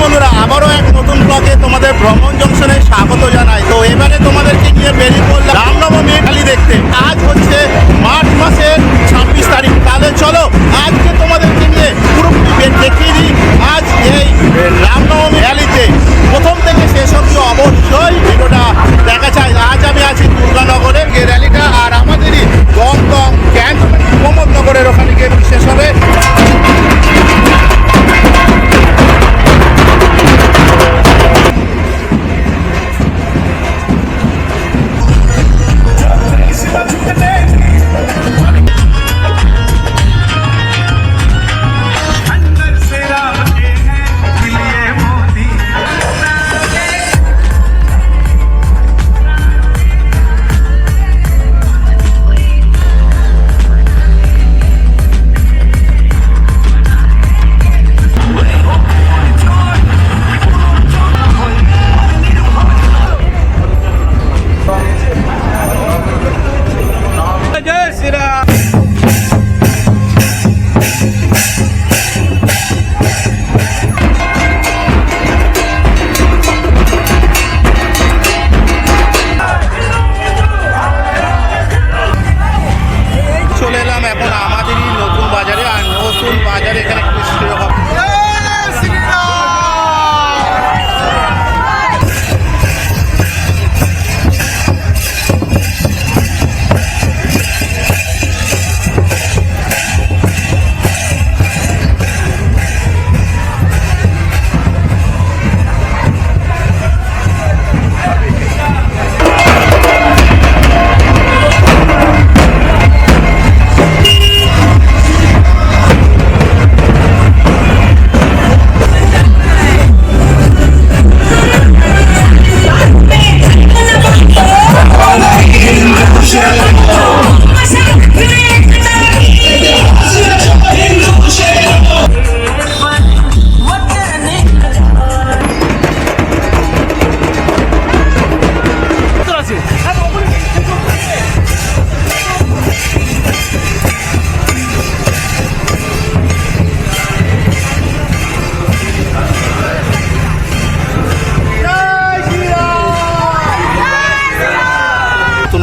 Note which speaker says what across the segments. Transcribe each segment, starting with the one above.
Speaker 1: বন্ধুরা, আবারও এক নতুন ব্লগে তোমাদের ভ্রমণ জংশনে স্বাগত জানাই। তো এবারে তোমাদেরকে নিয়ে বেরিয়ে পড়লাম রামনবমী খালি দেখতে। আজ হচ্ছে মার্চ মাসের 26 তারিখ। তাহলে চলো আজকে তোমাদেরকে নিয়ে পুরোপুরি দেখিয়ে দিই আজ এই রামনবমী র্যালিতে প্রথম থেকে শেষ অবধি অবশ্যই ভিডিওটা দেখা চাই। আজ আমি আছি দুর্গানগরে যে র্যালিটা, আর আমাদেরই দমদম ক্যান্টনমেন্ট প্রমোদনগরের ওখানে গিয়ে শেষ হবে।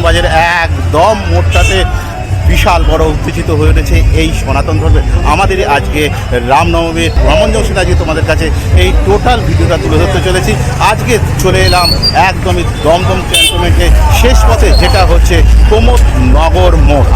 Speaker 1: বাজারে একদম মোড়টাতে বিশাল বড় উত্তেজিত হয়ে উঠেছে এই সনাতন ধর্মের আমাদেরই আজকে রামনবমীর ভ্রমণ জংশন। আজকে তোমাদের কাছে এই টোটাল ভিডিওটা তুলে ধরতে চলেছি। আজকে চলে এলাম একদমই দমদম ক্যান্টনমেন্টের শেষ পথে, যেটা হচ্ছে প্রমোদনগর মোড়।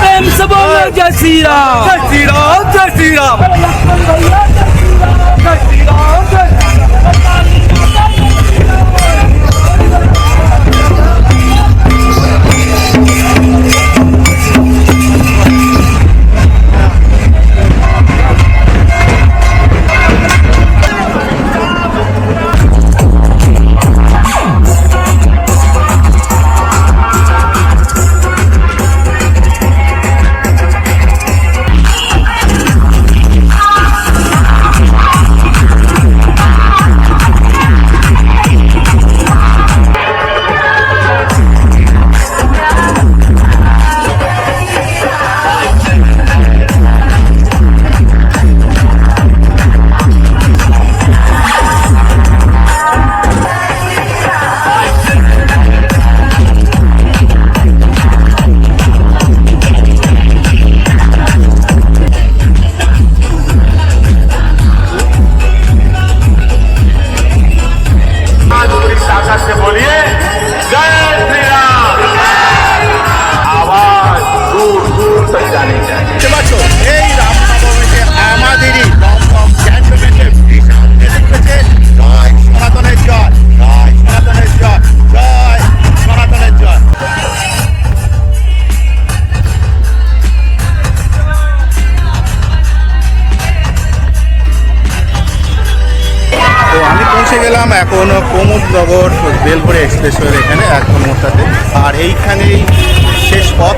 Speaker 1: এখন প্রমোদনগর বেলপুরে এক্সপ্রেসওয়ের এখানে একদম মোড়টাতে, আর এইখানেই শেষ পথ।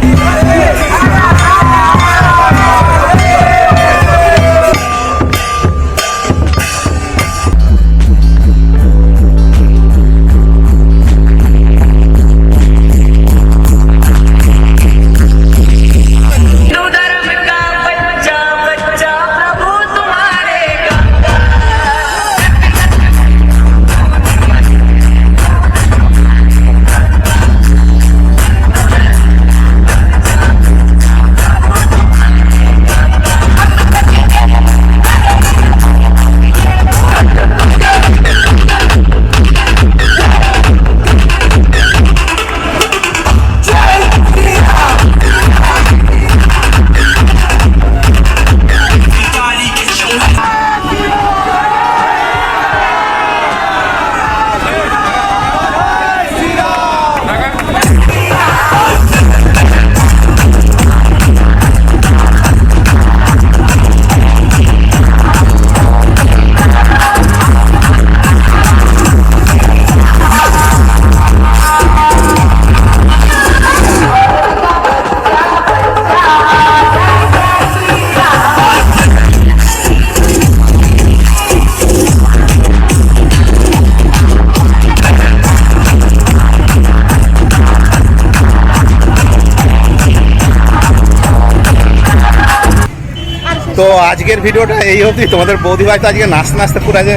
Speaker 1: তো আজকের ভিডিওটা এই অবধি। তোমাদের বৌদি ভাই তো আজকে নাচতে নাচতে পুরো আজকে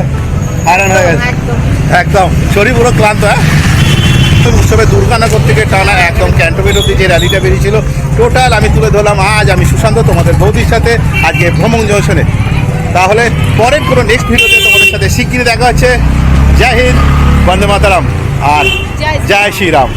Speaker 1: হারান হয়ে গেছে একদম, শরীর পুরো ক্লান্ত। হ্যাঁ, উৎসবে দুর্গানগর থেকে টানা একদম ক্যান্টনমেন্ট অব্দি যে র্যালিটা বেরিয়েছিল টোটাল আমি তুলে ধরলাম। আজ আমি সুশান্ত তোমাদের বৌদির সাথে আজকে ভ্রমণ জংশনে। তাহলে পরের কোনো নেক্সট ভিডিওতে তোমাদের সাথে শিগগিরই দেখা হচ্ছে। জয় হিন্দ, বন্দে মাতারাম আর জয় শ্রীরাম।